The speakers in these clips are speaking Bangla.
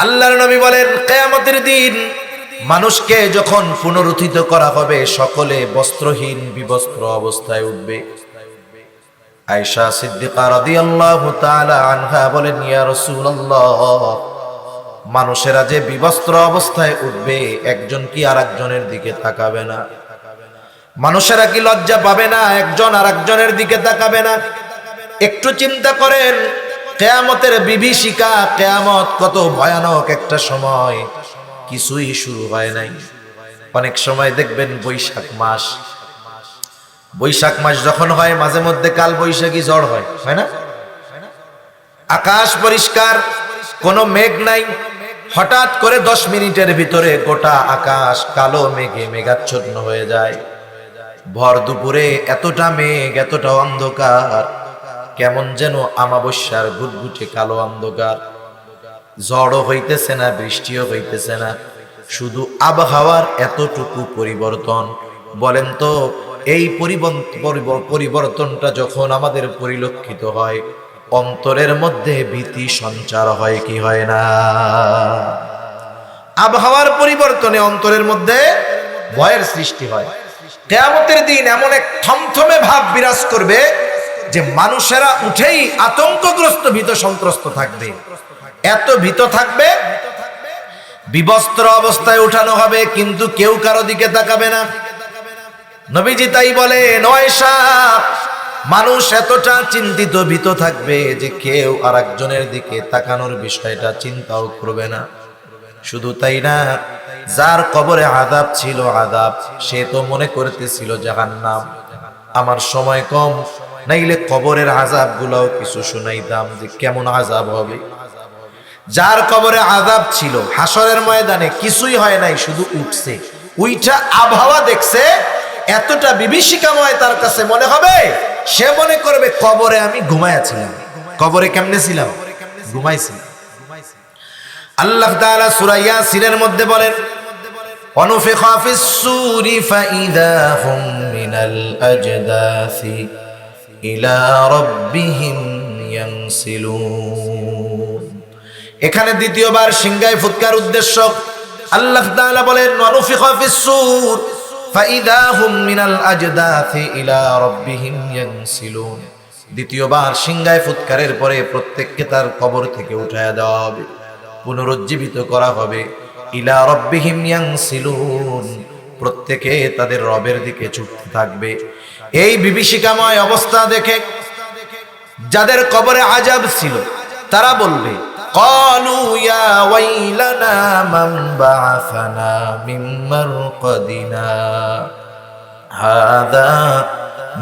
আল্লাহর নবী বলেন, কিয়ামতের দিন মানুষকে যখন পুনরুত্থিত করা হবে, সকলে বস্ত্রহীন বিবস্ত্র অবস্থায় উঠবে। আয়েশা সিদ্দিকা রাদিয়াল্লাহু তাআলা আনহা বলেন, ইয়া রাসূলুল্লাহ, মানুষেরা যে বিবস্ত্র অবস্থায় উঠবে, একজন কি আরেকজনের দিকে তাকাবে না? মানুষেরা কি লজ্জা পাবে না? একজন আরেকজনের দিকে তাকাবে না? একটু চিন্তা করেন, কিয়ামতের বিভীষিকা, কিয়ামত কত ভয়ানক একটা সময়, কিছুই শুরু হয় নাই। অনেক সময় দেখবেন বৈশাখ মাস যখন হয়, মাঝে মধ্যে কাল বৈশাখী ঝড় হয় না? আকাশ পরিষ্কার, কোনো মেঘ নাই, হঠাৎ করে 10 মিনিটের ভিতরে গোটা আকাশ কালো মেঘে মেঘাচ্ছন্ন হয়ে যায়। ভর দুপুরে এতটা মেঘ, এতটা অন্ধকার, কেমন যেন আমাবস্যার ঘুটঘুটে কালো অন্ধকার। ঝড়ও হইতেছে না, বৃষ্টিও হইতেছে না, শুধু আবহাওয়ার এতটুকু পরিবর্তন। বলেন তো, এই পরিবর্তনটা যখন আমাদের পরিলক্ষিত হয়, অন্তরের মধ্যে ভীতি সঞ্চার হয় কি হয় না? আবহাওয়ার পরিবর্তনে অন্তরের মধ্যে ভয়ের সৃষ্টি হয়। কিয়ামতের দিন এমন এক থমথমে ভাব বিরাজ করবে যে মানুষেরা উঠেই আতঙ্কগ্রস্ত, ভীত সন্ত্রস্ত থাকবে। এত ভীত থাকবে, বিবস্ত্র অবস্থায় উঠানো হবে, কিন্তু কেউ কারো দিকে তাকাবে না। নবীজি তাই বলে, আয়েশা, মানুষ এতটা চিন্তিত, ভীত থাকবে যে কেউ আরেকজনের দিকে তাকানোর বিষয়টা চিন্তাও করবে না। শুধু তাই না, যার কবরে আযাব ছিল, সে তো মনে করতেছিল জাহান্নাম। আমার সময় কম, নাইলে কবরের আযাব গুলাও কিছু শুনাইতাম যে কেমন আযাব হবে। যার কবরে আযাব ছিল, হাসরের ময়দানে কিছুই হয় নাই, শুধু উঠছে, উইঠা আবহাওয়া দেখছে, এতটা বিভীষিকাময় তার কাছে মনে হবে, সে মনে করবে কবরে আমি ঘুমাইয়াছিলাম। কবরে কেমনে ছিলাম? ঘুমাইছিলাম। আল্লাহ তাআলা সূরা ইয়াসিনের মধ্যে বলেন, ওয়ানুফিখা ফিস সূরি ফাইযা হুম মিনাল আজদাসি ইলা রাব্বিহিম ইয়ানসিলুন। এখানে দ্বিতীয়বার সিংহায় ফুৎকার উদ্দেশ্য। আল্লাহ তাআলা বলেন, ওয়ানুফিখা ফিস সূর ফাইযা হুম মিনাল আজদাসি ইলা রাব্বিহিম ইয়ানসিলুন। দ্বিতীয়বার সিংহায় ফুৎকারের পরে প্রত্যেককে তার কবর থেকে উঠায়া দেওয়া হবে, পুনরুজ্জীবিত করা হবে। ইলা রাব্বিহিম ইয়ানসিলুন, প্রত্যেকে তাদের রবের দিকে ছুটতে থাকবে। এই বিভীষিকাময় অবস্থা দেখে যাদের কবরে আযাব ছিল, তারা বলবে, ক্বালু ইয়া ওয়াইলানা মান বা'আসানা মিন মারকাদিনা হাযা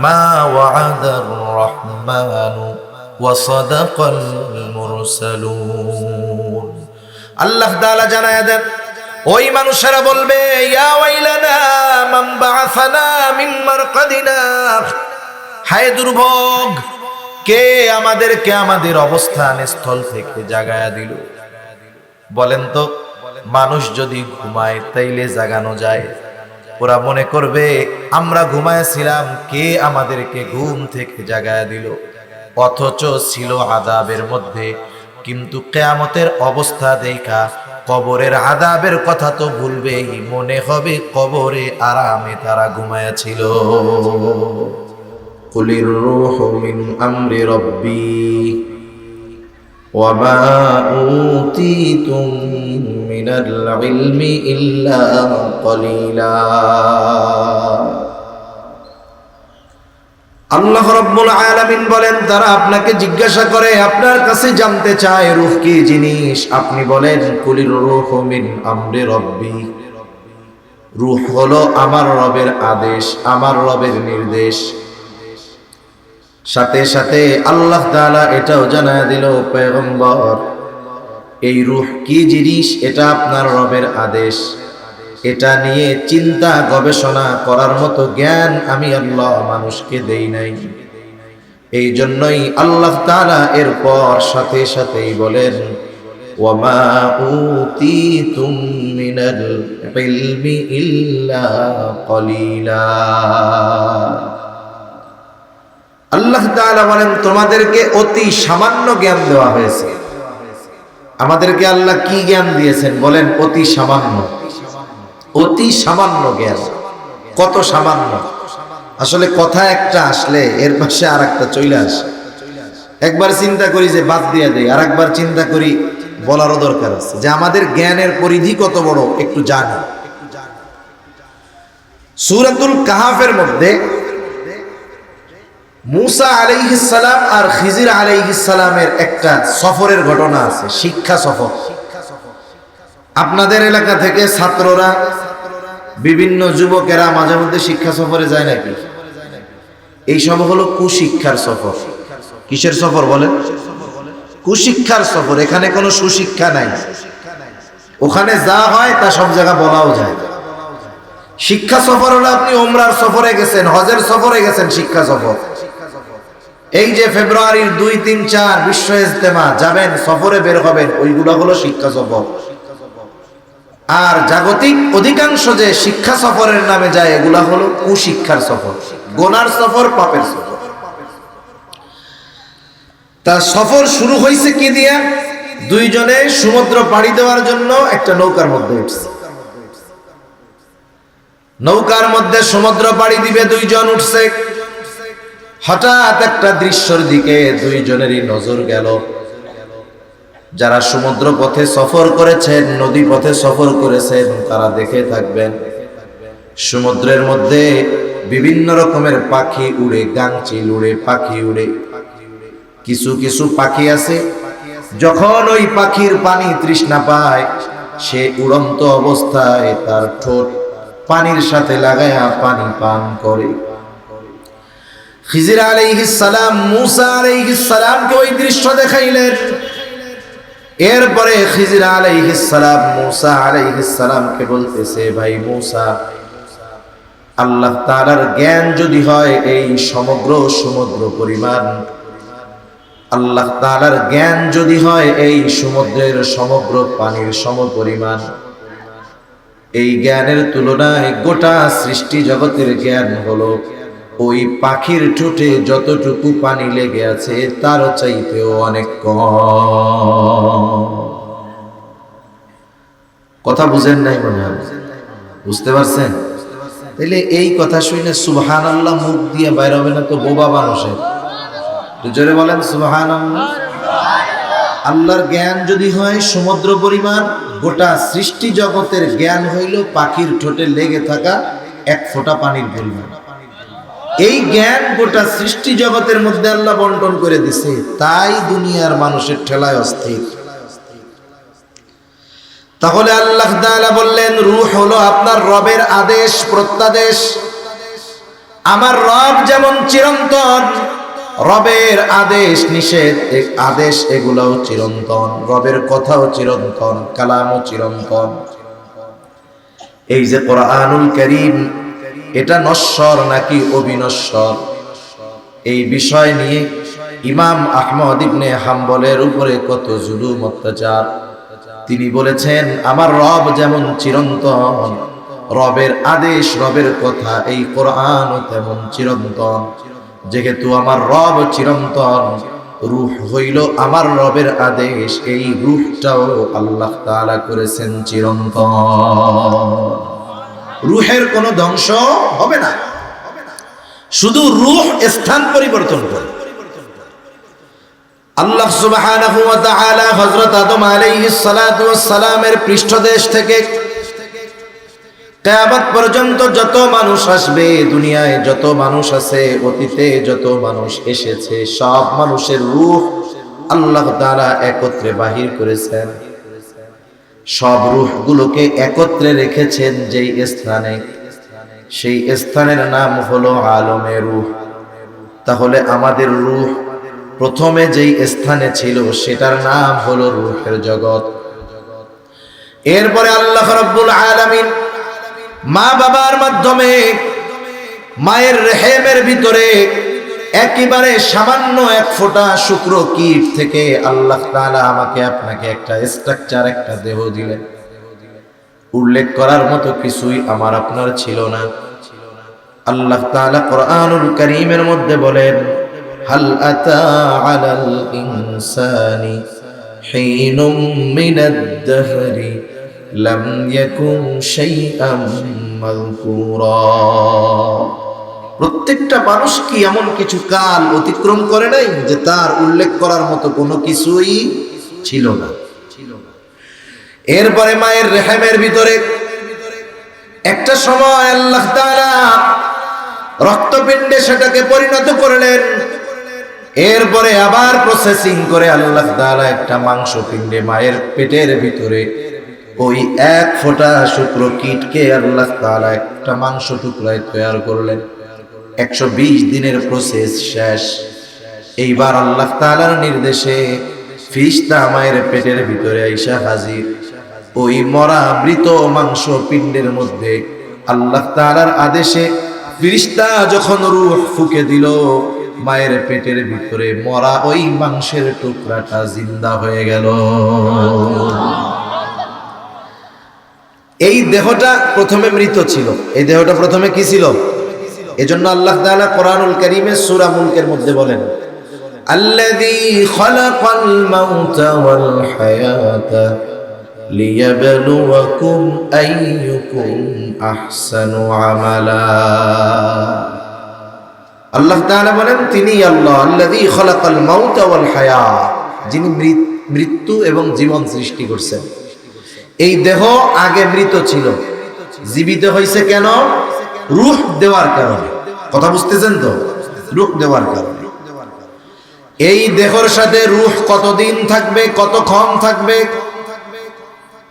মা ওয়া'আদার রাহমানু ওয়া সাদাকাল মুরসালুন। আল্লাহ তাআলা জানায়া দেন, ওই মানুষেরা বলবে, ইয়া ওয়াইলানা মান বা'আসানা মিন মারকাদিনা, হায় দুর্ভোগ, কে আমাদেরকে আমাদের অবস্থান স্থল থেকে জাগায়া দিল? বলেন তো, মানুষ যদি ঘুমায় তাইলে জাগানো যায়? ওরা মনে করবে আমরা ঘুমাইছিলাম, কে আমাদেরকে ঘুম থেকে জাগায়া দিল? অথচ ছিল আযাবের মধ্যে। কিন্তু কিয়ামতের অবস্থা দেখা কবরের আযাবের কথা তো ভুলবেই, মনে হবে কবরে আরামে তারা ঘুমায়াছিল। কুলির রূহু মিন আমরি রাব্বি ওয়া মা উতীতুম মিনাল ইলমি ইল্লা কলিলা। আল্লাহ রাব্বুল আলামিন বলেন, তারা আপনাকে জিজ্ঞাসা করে, আপনার কাছে জানতে চায় রূহ কি জিনিস। আপনি বলেন, কুলির রূহু মিন আমরি রাব্বি, রূহ হলো আমার রবের আদেশ, আমার রবের নির্দেশ। সাথে সাথে আল্লাহ তাআলা এটাও জানায় দিল, পয়গম্বর, এই রূহ কি জিনিস এটা আপনার রবের আদেশ। এটা নিয়ে চিন্তা গবেষণা করার মতো জ্ঞান আমি আল্লাহ মানুষকে দেই নাই। এই জন্যই আল্লাহ তাআলা এরপর সাথে সাথেই বলেন, ওয়া মা উতীতুম মিনাল ইলমি ইল্লা কলিলা। আল্লাহ তাআলা বলেন, তোমাদেরকে অতি সামান্য জ্ঞান দেওয়া হয়েছে। আমাদেরকে আল্লাহ কি জ্ঞান দিয়েছেন বলেন? অতি সামান্য, অতি সামান্য জ্ঞান। কত সামান্য! আসলে কথা একটা আসলে এর পাশে আর একটা চলে আসে। একবার চিন্তা করি যে বাদ দিয়ে দেই, আর একবার চিন্তা করি বলারও দরকার আছে যে আমাদের জ্ঞানের পরিধি কত বড় একটু জানি। সূরাতুল কাহাফের মধ্যে মূসা আলাইহিস সালাম আর খিজির আলাইহিস সালামের একটা সফরের ঘটনা আছে, শিক্ষা সফর। আপনাদের এলাকা থেকে ছাত্ররা, বিভিন্ন যুবকেরা মাঝে মধ্যে শিক্ষা সফরে যায় নাকি? এই সব হলো কুশিক্ষার সফর। কিসের সফর বলেন? কুশিক্ষার সফর। এখানে কোনো সুশিক্ষা নাই। ওখানে যা হয় তা সব জায়গা বলাও যায়। শিক্ষা সফর হলো আপনি ওমরার সফরে গেছেন, হজের সফরে গেছেন, শিক্ষা সফর। এই যে ফেব্রুয়ারির 2, 3, 4 বিশ্ব ইজতেমা যাবেন, সফরে বের হবেন, ওইগুলো হলো শিক্ষা সফর। আর জাগতিক অধিকাংশ যে শিক্ষা সফরের নামে যায় এগুলা হলো কুশিক্ষার সফর, গোনার সফর, পাপের সফর। তা সফর শুরু হয়েছে কি দিয়া? দুইজনে সমুদ্র পাড়ি দেওয়ার জন্য একটা নৌকার মধ্যে উঠছে। নৌকার মধ্যে সমুদ্র পাড়ি দিবে, দুইজন উঠছে। হঠাৎ একটা দৃশ্যের দিকে দুইজনেরই নজর গেল। যারা সমুদ্র পথে সফর করেছেন, নদী পথে সফর করেছেন, তারা দেখে থাকবেন সমুদ্রের মধ্যে বিভিন্ন রকমের পাখি উড়ে, গাংচিল উড়ে, পাখি উড়ে। কিছু কিছু পাখি আছে যখন ওই পাখির পানি তৃষ্ণা পায়, সে উড়ন্ত অবস্থায় তার ঠোঁট পানির সাথে লাগায়া পানি পান করে। খিজির আলাইহিস সালাম মূসা আলাইহিস সালামকে ওই দৃশ্য দেখাইলেন। এরপরে খিজির আলাইহিস সালাম মূসা আলাইহিস সালামকে বলতেছে, ভাই মূসা, আল্লাহ তাআলার জ্ঞান যদি হয় এই সমগ্র সমুদ্র পরিমাণ, আল্লাহ তাআলার জ্ঞান যদি হয় এই সমুদ্রের সমগ্র পানির সমপরিমাণ, এই জ্ঞানের তুলনায় গোটা সৃষ্টি জগতের জ্ঞান হলো ওই পাখির ঠোঁটে যতটুকু পানি লেগে আছে তার চাইতেও অনেক কম। কথা বুঝেন নাই মনে হয়? বুঝতে পারছেন? তাইলে এই কথা শুনে সুবহানাল্লাহ মুখ দিয়ে বাইর হবে না তো বোবা মানুষের? জোরে বলেন সুবহানাল্লাহ। আল্লাহর জ্ঞান যদি হয় সমুদ্র পরিমাণ, গোটা সৃষ্টি জগতের জ্ঞান হইল পাখির ঠোঁটে লেগে থাকা এক ফোঁটা পানির পরিমাণ। এই জ্ঞান গোটা সৃষ্টি জগতের মধ্যে আল্লাহ বন্টন করে দিছে, তাই দুনিয়ার মানুষের ঠেলায় অস্থির। তাহলে আল্লাহ তাআলা বললেন, রূহ হলো আপনার রবের আদেশ প্রত্যাদেশ। আমার রব যেমন চিরন্তন, রবের আদেশ নিষেধ আদেশ এগুলোও চিরন্তন, রবের কথাও চিরন্তন, কালামও চিরন্তন। এই যে কোরআনুল কারীম, এটা নশ্বর নাকি অবিনশ্বর, এই বিষয় নিয়ে ইমাম আহমদ ইবনে হাম্বলের উপরে কত জুলুম অত্যাচার। তিনি বলেছেন, আমার রব যেমন চিরন্তন, রবের আদেশ, রবের কথা, এই কোরআনও তেমন চিরন্তন। যেহেতু আমার রব চিরন্তন, রূহ হইল আমার রবের আদেশ, এই রূহটাও আল্লাহ তাআলা করেছেন চিরন্তন। রূহের কোনো ধ্বংস হবে না, শুধু রূহ স্থান পরিবর্তন করে। আল্লাহ সুবহানাহু ওয়া তাআলা হযরত আদম আলাইহিস সালাতু ওয়াস সালামের পৃষ্ঠদেশ থেকে কিয়ামত পর্যন্ত যত মানুষ আসবে, দুনিয়ায় যত মানুষ আছে, অতীতে যত মানুষ এসেছে, সব মানুষের রূহ আল্লাহ তাআলা একত্রে বাহির করেছেন। সব রূহগুলোকে একত্রে রেখেছেন যেই স্থানে, সেই স্থানের নাম হলো আলমে রূহ। তাহলে আমাদের রূহ প্রথমে যেই স্থানে ছিল সেটার নাম হলো রূহের জগৎ। এরপরে আল্লাহ রাব্বুল আলামিন মা বাবার মাধ্যমে মায়ের রেহেমের ভিতরে একেবারে সামান্য এক ফোঁটা শুক্র কীট থেকে আল্লাহ তাআলা আমাকে আপনাকে একটা স্ট্রাকচার, একটা দেহ দিলেন। উল্লেখ করার মতো কিছুই আমার আপনার ছিল না। আল্লাহ তাআলা কোরআনুল কারীমের মধ্যে বলেন, হাল আতা আলাল ইনসানি হিনুম মিনাদ-দাহরি লাম ইয়াকুন শাইআম মাযকুরা। প্রত্যেকটা মানুষ কি এমন কিছু কাল অতিক্রম করে নাই যে তার উল্লেখ করার মতো কোনো কিছুই ছিল না। এরপরে মায়ের রেহেমের ভিতরে একটা সময় আল্লাহ তাআলা রক্তপিণ্ডে সেটাকে পরিণত করলেন। এরপরে আবার প্রসেসিং করে আল্লাহ তাআলা একটা মাংসপিণ্ডে মায়ের পেটের ভিতরে ওই এক ফোঁটা শুক্র কীটকে আল্লাহ তাআলা একটা মাংস টুকরায় তৈরি করলেন। 120 দিনের প্রসেস শেষ। এইবার আল্লাহ তাআলার নির্দেশে ফিরিস্তা মায়ের পেটের ভিতরে আইসা হাজির। ওই মরা মৃত মাংস পিণ্ডের মধ্যে আল্লাহ তাআলার আদেশে ফিরিস্তা যখন রূহ ফুঁকে দিল, মায়ের পেটের ভিতরে মরা ওই মাংসের টুকরাটা জিন্দা হয়ে গেল। এই দেহটা প্রথমে মৃত ছিল। এই দেহটা প্রথমে কি ছিল? এজন্য আল্লাহ তাআলা কোরআনুল কারীমে সূরা মুলকের মধ্যে বলেন, আল্লাযী খালাকাল মাউতা ওয়াল হায়াতা লিয়াবলুয়াকুম আইয়ুকুম আহসানু আমালা। আল্লাহ তাআলা বলেন তিনি আল্লাহ আল্লাযী খালাকাল মাউতা ওয়াল হায়াত, যিনি মৃত্যু এবং জীবন সৃষ্টি করছেন। এই দেহ আগে মৃত ছিল, জীবিত হয়েছে কেন? রূহ দেওয়ার কারণে। কথা বুঝতেছেন তো? রূহ দেওয়ার কারণে। এই দেহের সাথে রূহ কতদিন থাকবে, কতক্ষণ থাকবে,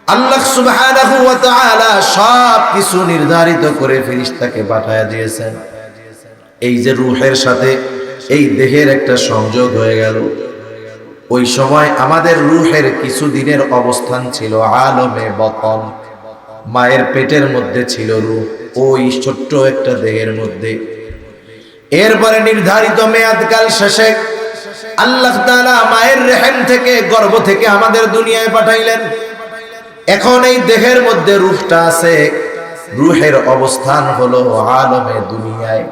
আল্লাহ সুবহানাহু ওয়া তাআলা সব কিছু নির্ধারিত করে ফেরেশতাকে পাঠিয়ে দিয়েছেন। এই যে রূহের সাথে এই দেহের একটা সংযোগ হয়ে গেল, ওই সময় আমাদের রূহের কিছু দিনের অবস্থান ছিল আলমে বতন। মায়ের পেটের মধ্যে ছিল রূহ, ওই ছোট্ট একটা দেহের মধ্যে। এরপরে নির্ধারিত মেয়াদকাল শেষে আল্লাহ তাআলা মায়ের রেহেম থেকে, গর্ভ থেকে আমাদের দুনিয়ায় পাঠাইলেন। এখন এই দেহের মধ্যে রূহটা আছে, রূহের অবস্থান হলো আলমে দুনিয়ায়।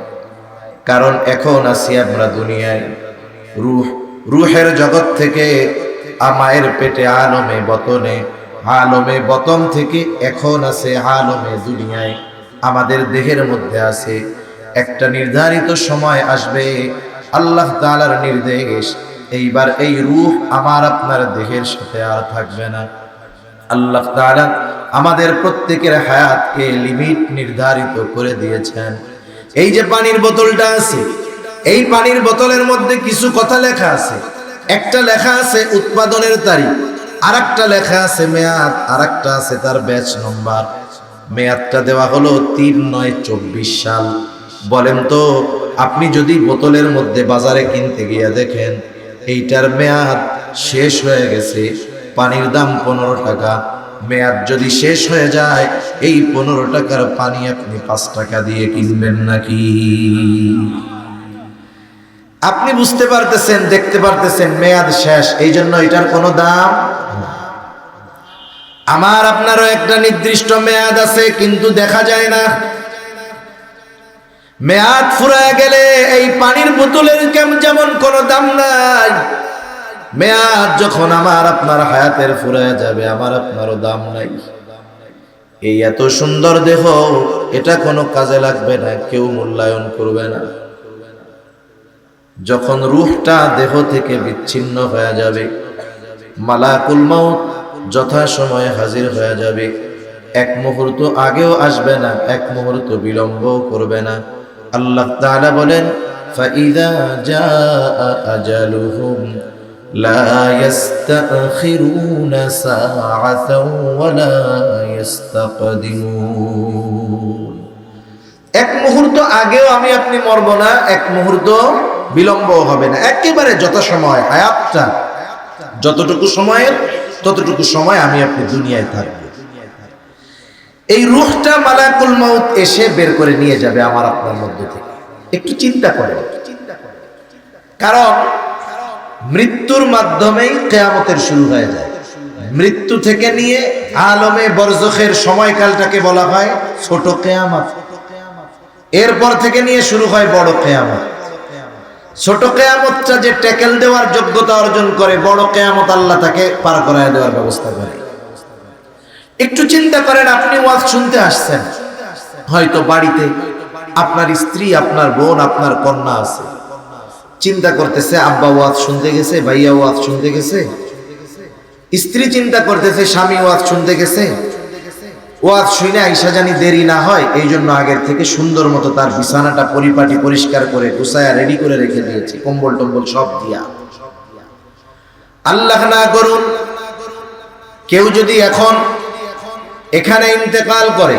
কারণ এখন আছি আমরা দুনিয়ায়, রূহের জগৎ থেকে মায়ের পেটে আলমে বতনে, আলমে বতন থেকে এখন আছে আলমে দুনিয়ায়। আমাদের দেহের মধ্যে আছে। একটা নির্ধারিত সময় আসবে, আল্লাহ তাআলার নির্দেশ, এইবার এই রূহ আমার আপনার দেহের সাথে আর থাকবে না। আল্লাহ তাআলা আমাদের প্রত্যেকের হায়াতকে লিমিট নির্ধারিত করে দিয়েছেন। এই যে পানির বোতলটা আছে, এই পানির বোতলের মধ্যে কিছু কথা লেখা আছে। একটা লেখা আছে উৎপাদনের তারিখ, আর একটা লেখা আছে মেয়াদ, আর একটা আছে তার ব্যাচ নম্বর। মেয়াদটা দেওয়া হলো 3/9/24 সাল। বলেন তো, আপনি যদি বোতলের মধ্যে বাজারে কিনতে গিয়ে দেখেন এইটার মেয়াদ শেষ হয়ে গেছে, পানির দাম 15 টাকা, মেয়াদ যদি শেষ হয়ে যায় এই 15 টাকার পানি আপনি 5 টাকা দিয়ে কিনবেন নাকি? আপনি বুঝতে পারতেছেন, দেখতে পারতেছেন মেয়াদ শেষ, এই জন্য এটার কোনো দাম। আমার আপনারও একটা নির্দিষ্ট মেয়াদ আছে, কিন্তু দেখা যায় না। মেয়াদ ফুরায় গেলে এই পানির বোতলের যেমন কোনো দাম নাই, মেয়াদ যখন আমার আপনার হায়াতের ফুরায় যাবে আমার আপনারও দাম নাই। এই এত সুন্দর দেহ, এটা কোনো কাজে লাগবে না, কেউ মূল্যায়ন করবে না। যখন রূহটা দেহ থেকে বিচ্ছিন্ন হয়ে যাবে, মালাকুল মাউত যথাসময়ে হাজির হয়ে যাবে। এক মুহূর্ত আগেও আসবে না, এক মুহূর্ত বিলম্বও করবে না। আল্লাহ তাআলা বলেন, ফাইযা জাআ আজালুহুম লা ইস্তাখিরুনা সাআতাও ওয়া লা ইস্তাকদিমুন। এক মুহূর্ত আগেও আমি আপনি মরব না, এক মুহূর্ত বিলম্ব হবে না, একেবারে যথাসময় হায়াতটা যতটুকু সময়ের ততটুকু সময় আমি আপনি দুনিয়ায় থাকব। এই রূহটা মালাকুল মাউত এসে বের করে নিয়ে যাবে আমার আপনার মধ্যে থেকে। একটু চিন্তা করেন, কারণ মৃত্যুর মাধ্যমেই কিয়ামতের শুরু হয়ে যায়। মৃত্যু থেকে নিয়ে আলমে বরজখের সময়কালটাকে বলা হয় ছোট কিয়ামত। এরপর থেকে নিয়ে শুরু হয় বড় কিয়ামত। ছোট কিয়ামতটা যে ট্যাকেল দেওয়ার যোগ্যতা অর্জন করে, বড় কিয়ামত আল্লাহ তাকে পার করায় দেওয়ার ব্যবস্থা করে। একটু চিন্তা করেন, আপনি ওয়াজ শুনতে আসছেন, হয়তো বাড়িতে আপনার স্ত্রী, আপনার বোন, আপনার কন্যা আছে, চিন্তা করতেছে আব্বা ওয়াজ শুনতে গেছে, ভাইয়া ওয়াজ শুনতে গেছে, স্ত্রী চিন্তা করতেছে স্বামী ওয়াজ শুনতে গেছে, ওয়াজ শুনে আইসা জানি দেরি না হয়, এই জন্য আগের থেকে সুন্দর মতো তার বিছানাটা পরিপাটি পরিষ্কার করে গুছায়া রেডি করে রেখে দিয়েছি, কম্বল টম্বল সব দিয়া। আল্লাহ না করুন কেউ যদি এখন এখানে ইন্তেকাল করে,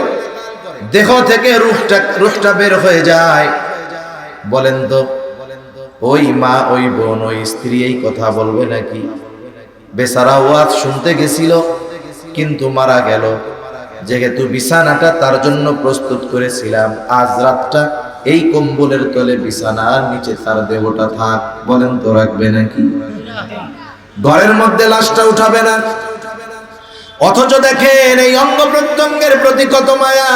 দেহ থেকে রূহটা বের হয়ে যায়, বলেন তো ওই মা, ওই বোন, ওই স্ত্রী এই কথা বলবে নাকি? বেচারা ওয়াজ শুনতে গেছিল কিন্তু মারা গেল, যেহেতু বিছানাটা তার জন্য প্রস্তুত করেছিলাম, আজ রাতটা এই কম্বলের তলে বিছানার নিচে তার দেহটা থাক, বলেন তো রাখবে নাকি? ঘরের মধ্যে লাশটা উঠাবে না। অথচ দেখেন এই অঙ্গ প্রত্যঙ্গের প্রতি কত মায়া।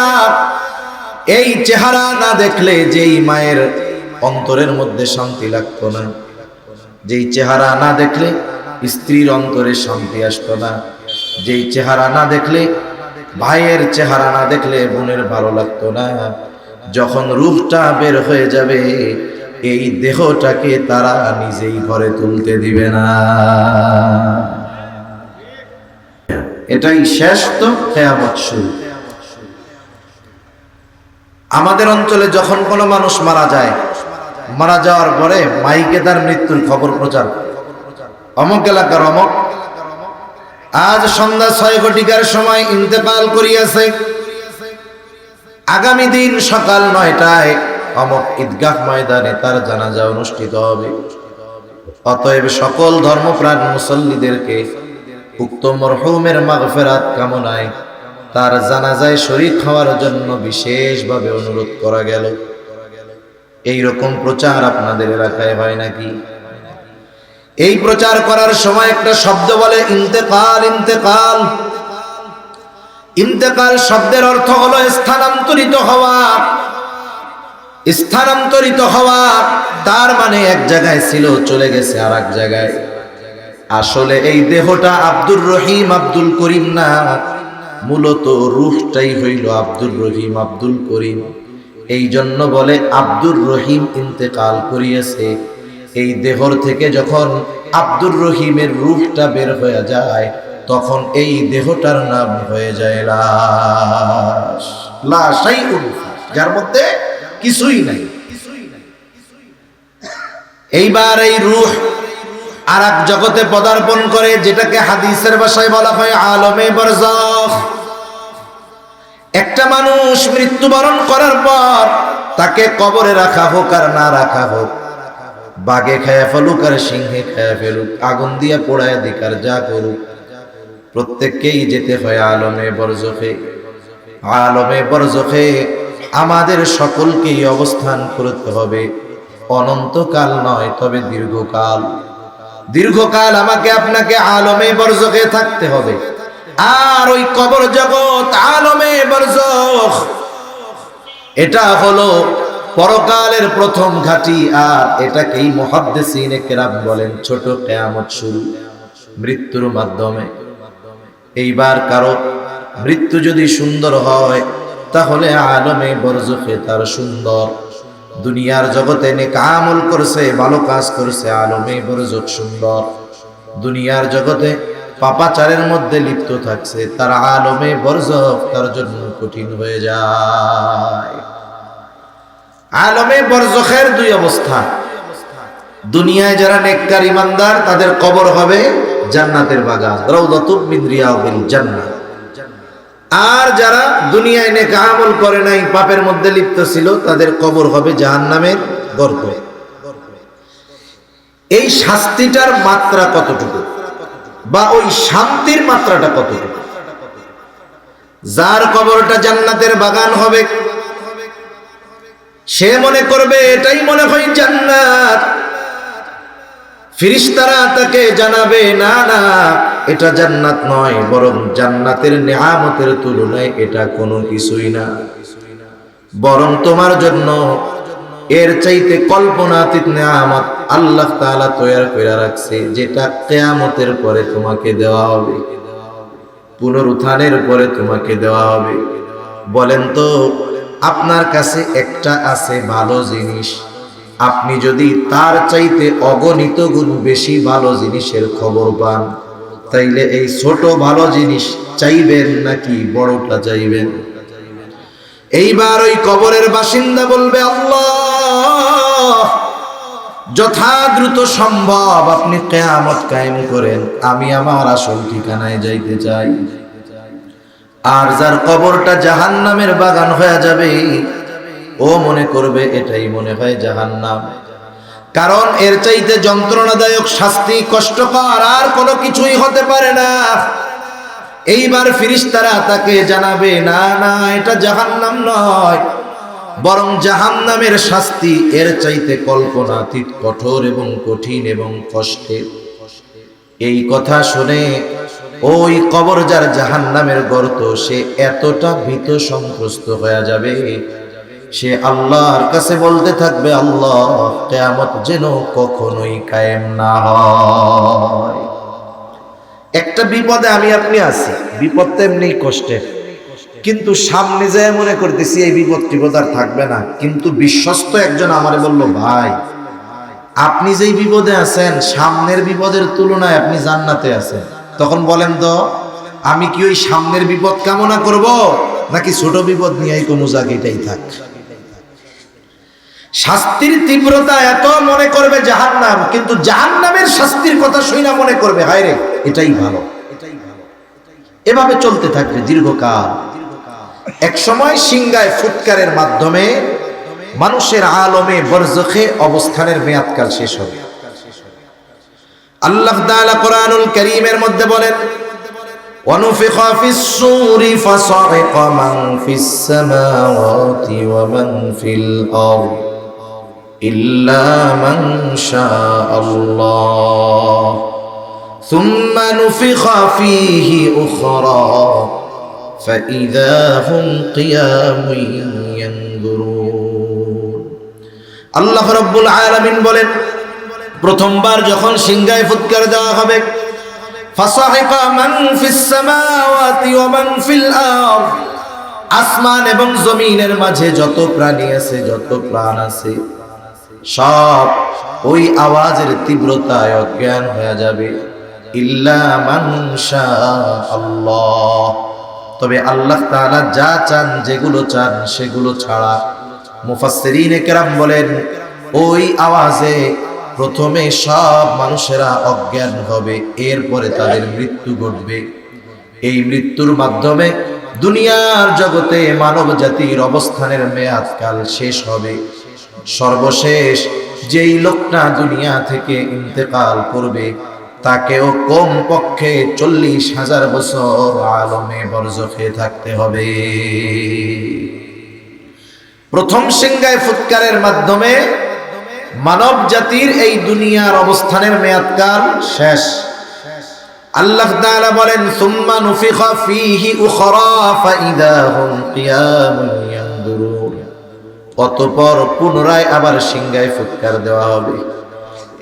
এই চেহারা না দেখলে যেই মায়ের অন্তরের মধ্যে শান্তি লাগতো না, যেই চেহারা না দেখলে স্ত্রীর অন্তরে শান্তি আসতো না, যেই চেহারা না দেখলে ভাইয়ের চেহারা না দেখলে বোনের ভালো লাগতো না, যখন রূহটা বের হয়ে যাবে এই দেহটাকে তারা নিজেই ঘরে তুলতে দিবে না। এটাই শেষ, তো কিয়ামত শুরু। আমাদের অঞ্চলে যখন কোনো মানুষ মারা যায়, মারা যাওয়ার পরে মাইকে তার মৃত্যুর খবর প্রচার, অমুক এলাকার অমুক আজ সন্ধ্যা 6 ঘটিকার সময় ইন্তেকাল করিয়াছে, আগামী দিন সকাল 9টায় অমুক ঈদগাহ ময়দানে তার জানাজা অনুষ্ঠিত হবে। অতএব সকল ধর্মপ্রাণ মুসল্লিদেরকে উক্ত মরহুমের মাগফিরাত কামনায় তার জানাজায় শরীক হওয়ার জন্য বিশেষভাবে অনুরোধ করা গেল। এই রকম প্রচার আপনাদের এলাকায় হয় নাকি? এই প্রচার করার সময় একটা শব্দ বলে ইন্তেকাল। ইন্তেকাল, ইন্তেকাল শব্দের অর্থ হলো স্থানান্তরিত হওয়া। স্থানান্তরিত হওয়া তার মানে এক জায়গায় ছিল, চলে গেছে আর এক জায়গায়। আসলে এই দেহটা আব্দুর রহিম, আব্দুল করিম না, মূলত রূহটাই হইল আব্দুর রহিম, আব্দুল করিম। এই জন্য বলে আব্দুর রহিম ইন্তেকাল করিয়েছে। এই দেহর থেকে যখন আব্দুর রহিমের রূহটা বের হয়ে যায়, তখন এই দেহটার নাম হয়ে যায় লাশ। লাশাইউন, যার মধ্যে কিছুই নাই। এইবার এই রূহ আর এক জগতে পদার্পণ করে, যেটাকে হাদিসের ভাষায় বলা হয় আলমে বারজাখ। একটা মানুষ মৃত্যুবরণ করার পর তাকে কবরে রাখা হোক আর না রাখা হোক, বাঘে খায়া ফেলুক আর সিংহে খায়া ফেলুক, আগুন দিয়া পোড়ায় দিক আর যা করুক, প্রত্যেককেই যেতে হয় আলমে বরজখে। আলমে বরজখে আমাদের সকলকেই অবস্থান করতে হবে। অনন্তকাল নয়, তবে দীর্ঘকাল। দীর্ঘকাল আমাকে আপনাকে আলমে বরজখে থাকতে হবে। আর ওই কবর জগৎ আলমে বরজখ, এটা হলো পরকালের প্রথম ঘাঁটি। আর এটাকেই মুহাদ্দিসিনে কেরাম বলেন ছোট কিয়ামত শুরু, মৃত্যুর মাধ্যমে। এইবার কারো মৃত্যু যদি সুন্দর হয়, তাহলে আলমে বরজখে তার সুন্দর। দুনিয়ার জগতে নেক আমল করছে, ভালো কাজ করছে, আলমে বরজখ সুন্দর। দুনিয়ার জগতে পাপাচারের মধ্যে লিপ্ত থাকছে, তার আলমে বরজখ তার জন্য কঠিন হয়ে যায়। আলমে বরজখের দুই অবস্থা। দুনিয়ায় যারা নেককার ইমানদার, তাদের কবর হবে জান্নাতের বাগান, রাউদাতুম মিন রিয়াদিল জান্নাহ। আর যারা দুনিয়ায় নেক আমল করে নাই, পাপের মধ্যে লিপ্ত ছিল, তাদের কবর হবে জাহান্নামের গর্ত। এই শাস্তিটার মাত্রা কতটুকু, বা ওই শান্তির মাত্রাটা কতটুকু? যার কবরটা জান্নাতের বাগান হবে, সে মনে করবে এটাই মনে হয় জান্নাত। ফেরেশতারা তাকে জানাবে, না না, এটা জান্নাত নয়, বরং জান্নাতের নেয়ামতের তুলনায় এটা কোনো কিছুই না। বরং তোমার জন্য এর চাইতে কল্পনাতীত নিয়ামত আল্লাহ তাআলা তৈরি করে রাখছে, যেটা কিয়ামতের পরে তোমাকে দেওয়া হবে, পুনরুত্থানের পরে তোমাকে দেওয়া হবে। বলেন তো, আপনার কাছে একটা আছে ভালো জিনিস, আপনি যদি তার চাইতে অগণিত গুণ বেশি ভালো জিনিসের খবর পান, তাইলে এই ছোট ভালো জিনিস চাইবেন নাকি বড়টা চাইবেন? এইবার ওই কবরের বাসিন্দা বলবে, আল্লাহ, যথা দ্রুত সম্ভব আপনি কিয়ামত কায়েম করেন, আমি আমার আসল ঠিকানায় যাইতে চাই। আর যার কবরটা জাহান্নামের বাগান হয়ে যাবে, ও মনে করবে এটাই মনে হয় জাহান্নাম, কারণ এর চাইতে যন্ত্রণাদায়ক শাস্তি, কষ্টকর আর কোনো কিছুই হতে পারে না। এইবার ফেরেশতারা তাকে জানাবে, না না, এটা জাহান্নাম নয়, বরং জাহান্নামের শাস্তি এর চাইতে কল্পনাতীত কঠোর এবং কঠিন এবং কষ্টের। এই কথা শুনে ওই কবর যার জাহান্নামের গর্ত, সে এতটা ভীত সন্ত্রস্ত হয়ে যাবে, সে আল্লাহর কাছে বলতে থাকবে, আল্লাহ, কিয়ামত যেন কখনোই কায়েম না হয়। একটা বিপদে আমি আপনি আছি, বিপদ তো এমনি কষ্টের, কিন্তু সামনে যায় মনে করতেছি এই বিপদ আর থাকবে না। কিন্তু বিশ্বস্ত একজন আমারে বলল, ভাই, আপনি যেই বিপদে আছেন, সামনের বিপদের তুলনায় আপনি জান্নাতে আছেন। তখন বলেন তো, আমি কি ওই সামনের বিপদ কামনা করব, নাকি ছোট বিপদ নিয়েই কোনো জায়গাটাই থাক? শাস্তির তীব্রতা এত মনে করবে জাহান্নাম, কিন্তু জাহান্নামের শাস্তির কথা শুনে মনে করবে, হায় রে, এটাই ভালো। এভাবে চলতে থাকবে দীর্ঘকাল। এক সময় সিংগায় ফুৎকারের মাধ্যমে মানুষের আলমে বরজখে অবস্থানের মেয়াদকাল শেষ হবে। আল্লাহ তাআলা কোরআনুল কারীমের মধ্যে বলেন, ওয়ানুফিখা ফিস-সূরি ফাসা'iকা মান ফিস-সামাওয়াতি ওয়া মান ফিল আরদ ইল্লা মান শাআল্লাহ সুম্মা নুফিখা ফীহি উখরা ফাইযা হুম কিয়ামুন ইয়ানজুরুন। আল্লাহ রাব্বুল আলামিন বলেন, প্রথমবার যখন সিংহায় ফুৎকার দেওয়া হবে, ফাসাহিকা মান ফিস সামাওয়াতি ওয়া মান ফিল আরদ, আসমান এবং জমিনের মাঝে যত প্রাণী আছে, যত প্রাণ আছে, সব ওই আওয়াজের তীব্রতায় অজ্ঞান হয়ে যাবে। ইল্লা মান শাআল্লাহ, তবে আল্লাহ তাআলা যা চান, যেগুলো চান সেগুলো ছাড়া। মুফাসসিরিনে কেরাম বলেন, ওই আওয়াজে প্রথমে সব মানুষেরা অজ্ঞান হবে, এরপরে তাদের মৃত্যু ঘটবে। এই মৃত্যুর মাধ্যমে দুনিয়ার জগতে মানব জাতির অবস্থানের মেয়াদকাল শেষ হবে। সর্বশেষ যেই লোকটা দুনিয়া থেকে ইন্তেকাল করবে, তাকেও কম পক্ষে 40,000 বছর আলমে বরজখে থাকতে হবে। প্রথম সিংহায় ফুৎকারের মাধ্যমে মানব জাতির এই দুনিয়ার অবস্থানের মেয়াদকাল শেষ। আল্লাহ তাআলা বলেন, সুম্মা নুফিখা ফীহি উখরা ফাইদা হুম কিয়ামুন ইয়ানজুরুন, অতঃপর পুনরায় আবার সিংহায় ফুৎকার দেওয়া হবে।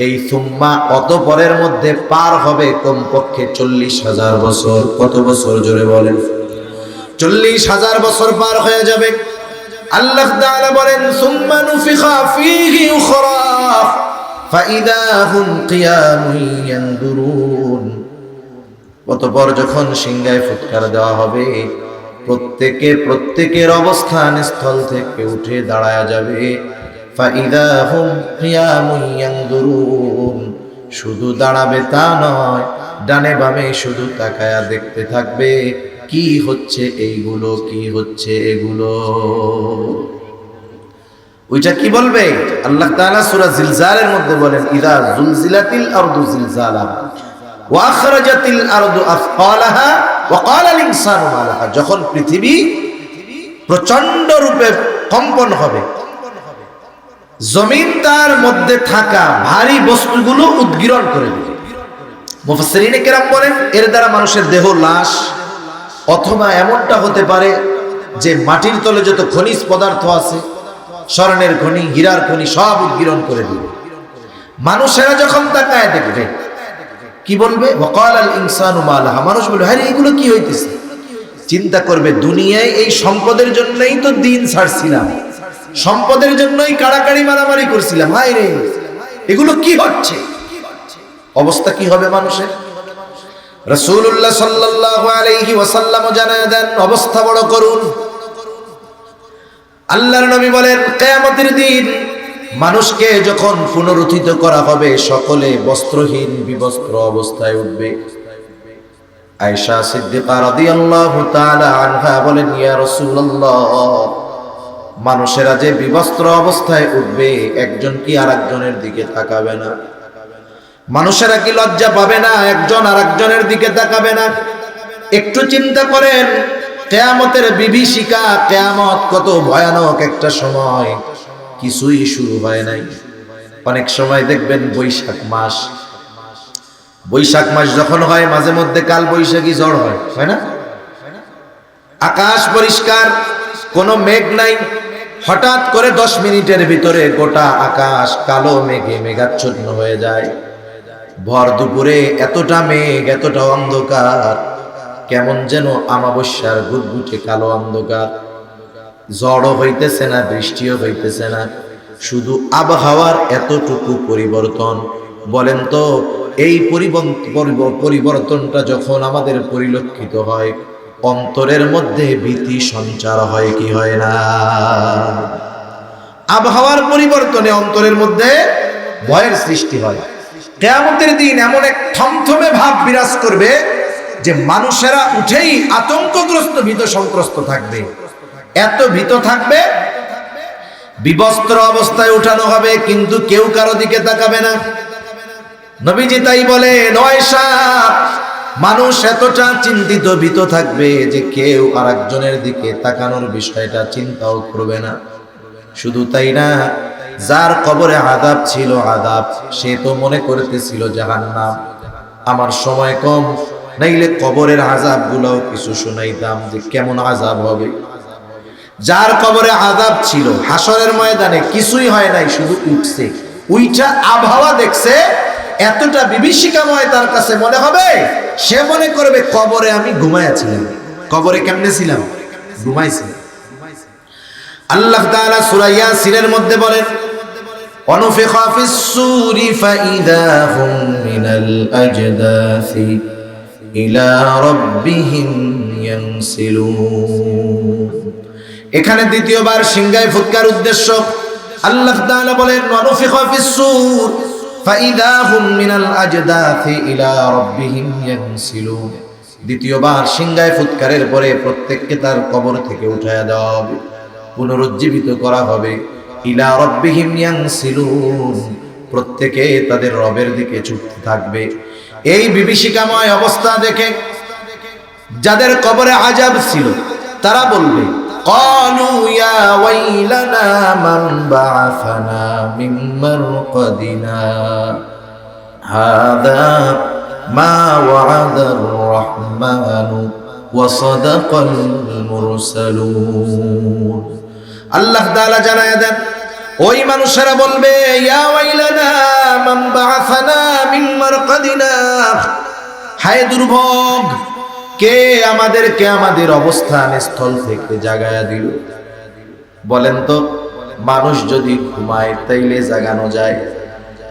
এই সুম্মা অতঃপরের মধ্যে পার হবে কমপক্ষে 40,000 বছর। কত বছর জোরে বলেন? 40,000 বছর পার হয়ে যাবে। আল্লাহ তাআলা বলেন, সুম্মা নুফিখা ফীহি উখরা ফাইদা হুম কিয়ামুন ইয়ানজুরুন, অতঃপর যখন সিংহায় ফুৎকার দেওয়া হবে, প্রত্যেকের অবস্থান স্থল থেকে উঠে দাঁড়ায়া যাবে। ফাইদা হুম কিয়ামুন ইয়ানজুরুন, শুধু দাঁড়াবে তা নয়, ডানে বামে শুধু তাকায়া দেখতে থাকবে, কি হচ্ছে এইগুলো, কি হচ্ছে এগুলো। ওইটা কি বলবে? আল্লাহ তাআলা সূরা জিলজালের মধ্যে বলেন, ইযা জুলজিলাতিল আরদু জিলজালাহা ওয়া আখরাজাতিল আরদু আথকালাহা ওয়া ক্বালাল ইনসানু মা লাহা, যখন পৃথিবী প্রচন্ড রূপে কম্পন হবে, জমিন তার মধ্যে থাকা ভারী বস্তুগুলো উদ্গীরণ করে দেবে। মুফাসসিরিনে কেরাম বলেন, এর দ্বারা মানুষের দেহ, লাশ, অথবা এমনটা হতে পারে যে মাটির তলে যত খনিজ পদার্থ আছে স্বর্ণের খনি, হীরার খনি সব উদ্গীরণ করে দিবে। মানুষেরা যখন তাকায় দেখবে কি বলবে? ওয়াকালাল ইনসানু মা লাহা, মানুষ বলবে আরে এগুলো কি হইতেছে? চিন্তা করবে দুনিয়ায় এই সম্পদের জন্যই তো দিন ছাড়ছিলাম, সম্পদের জন্যই কাড়াকাড়ি মারামারি করছিলাম, হায় রে এগুলো কি হচ্ছে? অবস্থা কি হবে মানুষের? রাসূলুল্লাহ সাল্লাল্লাহু আলাইহি ওয়াসাল্লাম জানায় দেন অবস্থা বড় করুন। আল্লাহর নবী বলেন কিয়ামতের দিন মানুষকে যখন পুনরুত্থিত করা হবে সকলে বস্ত্রহীন বিবস্ত্র অবস্থায় উঠবে। আয়েশা সিদ্দিকা রাদিয়াল্লাহু তাআলা আনহা বলেন ইয়া রাসূলুল্লাহ, মানুষেরা যে বিবস্ত্র অবস্থায় উঠবে একজন কি আরেকজনের দিকে তাকাবে না? মানুষেরা কি লজ্জা পাবে না? একজন আরেকজনের দিকে তাকাবে না? একটু চিন্তা করেন কিয়ামতের বিভীষিকা, কিয়ামত কত ভয়ানক একটা সময়, কিছুই শুরু হয় নাই। অনেক সময় দেখবেন বৈশাখ মাস যখন হয় মাঝে মধ্যে কাল বৈশাখী ঝড় হয় না? আকাশ পরিষ্কার, কোনো মেঘ নাই, হঠাৎ করে 10 মিনিটের ভিতরে গোটা আকাশ কালো মেঘে মেঘাচ্ছন্ন হয়ে যায়। ভর দুপুরে এতটা মেঘ, এতটা অন্ধকার, কেমন যেন আমাবস্যার গুটগুটে কালো অন্ধকার। ঝড়ও হইতেছে না, বৃষ্টিও হইতেছে না, শুধু আবহাওয়ার এতটুকু পরিবর্তন। বলেন তো এই পরিবর্তনটা যখন আমাদের পরিলক্ষিত হয় অন্তরের মধ্যে ভীতি সঞ্চার হয় কি হয় না? আবহাওয়ার পরিবর্তনে অন্তরের মধ্যে ভয়ের সৃষ্টি হয়। কিয়ামতের দিন এমন এক থমথমে ভাব বিরাজ করবে যে মানুষেরা উঠেই আতঙ্কগ্রস্ত, ভীত সন্ত্রস্ত থাকবে। এত ভীত থাকবে, বিবস্ত্র অবস্থায় উঠানো হবে কিন্তু কেউ কারো দিকে তাকাবে না। নবীজি তাই বলে আয়েশা, মানুষ এতটা চিন্তিত ভীত থাকবে যে কেউ আরেকজনের দিকে তাকানোর বিষয়টা চিন্তাও করবে না। শুধু তাই না, যার কবরে আযাব ছিল আযাব, সে তো মনে করতেছিল জাহান্নাম। আমার সময় কম, নাইলে কবরের আযাব গুলাও কিছু শুনাইতাম যে কেমন আযাব হবে। যার কবরে আযাব ছিল হাসরের ময়দানে কিছুই হয় নাই, শুধু উঠছে, উইটা আবহাওয়া দেখছে, এতটা বিভীষিকাময় তার কাছে মনে হবে, সে মনে করবে কবরে আমি ঘুমাইয়াছিলাম। কবরে কেমনে ছিলাম? ঘুমাইছিলাম। আল্লাহ তাআলা সূরা ইয়াসিনের মধ্যে বলেন ওয়ানুফিখা ফিস-সূরি ফাইযা হুম মিনাল আজদাসি ইলা রাব্বিহিম ইয়ানসিলুন। এখানে দ্বিতীয়বার সিংহায় ফুৎকার উদ্দেশ্য। আল্লাহ তাআলা বলেন ওয়ানুফিখা ফিস-সূর ফাইযা হুম মিনাল আজদাসি ইলা রাব্বিহিম ইয়ানসিলুন। দ্বিতীয়বার সিংহায় ফুৎকারের পরে প্রত্যেককে তার কবর থেকে উঠায়া দেওয়া হবে, পুনরুজ্জীবিত করা হবে। ইলা রাব্বিহিম ইয়ানসিলুন, প্রত্যেকে তাদের রবের দিকে ছুটতে থাকবে। এই বিভীষিকাময় অবস্থা দেখে যাদের কবরে আযাব ছিল তারা বলবে ক্বালু ইয়া ওয়াইলানা মান বা'আসানা মিন মারকাদিনা হাযা মা ওয়া'আদার রাহমানু ওয়া সাদাকাল মুরসালুন। আল্লাহ তাআলা জানায় দেন ওই মানুষেরা বলবে ইয়া ওয়াইলানা মান বা'আসানা মিন মারকাদিনা, হায় দুর্ভোগ, কে আমাদেরকে আমাদের অবস্থান স্থল থেকে জাগায়া দিল? বলেন তো মানুষ যদি ঘুমায় তাইলে জাগানো যায়?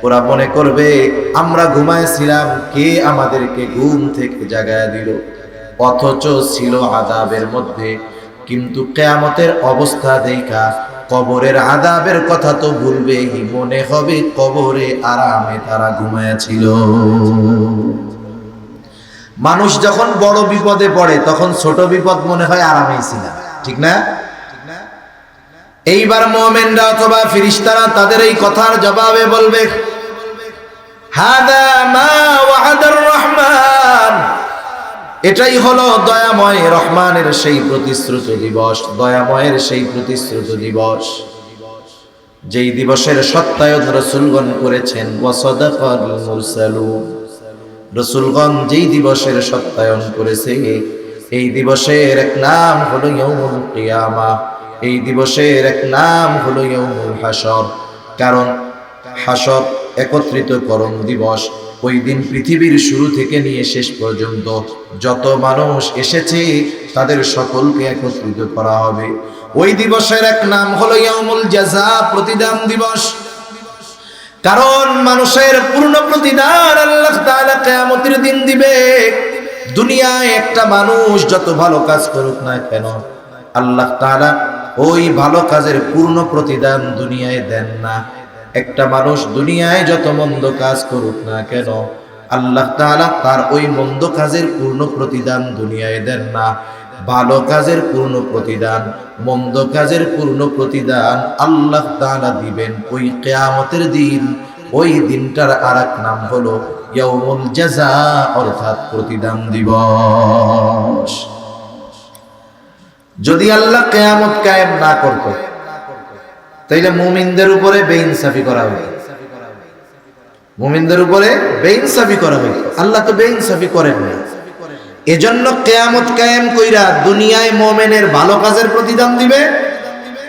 ওরা মনে করবে আমরা ঘুমাইছিলাম, কে আমাদেরকে ঘুম থেকে জাগায়া দিল? অথচ ছিল আযাবের মধ্যে, কিন্তু কিয়ামতের অবস্থা দেখা কবরের আযাবের কথা তো ভুলবেই, মনে হবে কবরে আরামে তারা ঘুমায়াছিল। মানুষ যখন বড় বিপদে পড়ে তখন ছোট বিপদ মনে হয় আরামেই ছিলাম, ঠিক না? এইবার মুমিনরা অথবা ফেরেশতারা তাদের এই কথার জবাবে বলবে হাদা মা ওয়া'আদার রহমান, এটাই হলো দয়াময় রহমানের সেই প্রতিশ্রুত দিবস, দয়াময়ের সেই প্রতিশ্রুত দিবস, যেই দিবসের সত্যায়ন রাসূলগণ করেছেন। ওয়া সাদাকাল মুরসালুন, রাসূলগণ যেই দিবসের সত্যায়ন করেছে এই দিবসের এক নাম হলো ইয়াউমুল কিয়ামা। এই দিবসের এক নাম হলো ইয়াউমুল হাসর, কারণ হাসর একত্রিতকরণ দিবস। ওই দিন পৃথিবীর শুরু থেকে নিয়ে শেষ পর্যন্ত যত মানুষ এসেছে তাদের সকলকে একত্রিত করা হবে। ওই দিবসের এক নাম হলো ইয়াউমুল জাযা, প্রতিদান দিবস। কারণ মানুষের পূর্ণ প্রতিদান আল্লাহ তাআলা কিয়ামতের দিন দিবে। দুনিয়ায় একটা মানুষ যত ভালো কাজ করুক না কেন, আল্লাহ তাআলা ওই ভালো কাজের পূর্ণ প্রতিদান দুনিয়ায় দেন না। একটা মানুষ দুনিয়ায় যত মন্দ কাজ করুক না কেন, আল্লাহ তাআলা তার ওই মন্দ কাজের পূর্ণ প্রতিদান দুনিয়ায় দেন না। ভালো কাজের পূর্ণ প্রতিদান, মন্দ কাজের পূর্ণ প্রতিদান আল্লাহ তাআলা দিবেন ওই কিয়ামতের দিন। ওই দিনটার আরেক নাম হলো ইয়াউমুল জাযা, অর্থাৎ প্রতিদান দিবস। যদি আল্লাহ কিয়ামত কায়েম না করত, তাইলে মুমিনদের উপরে বেইনসাফি করা হইত। মুমিনদের উপরে বেইনসাফি করা হইত। আল্লাহ তো বেইনসাফি করেন না। এজন্য কিয়ামত কায়েম কইরা দুনিয়ায় মুমিনের ভালো কাজের প্রতিদান দিবে।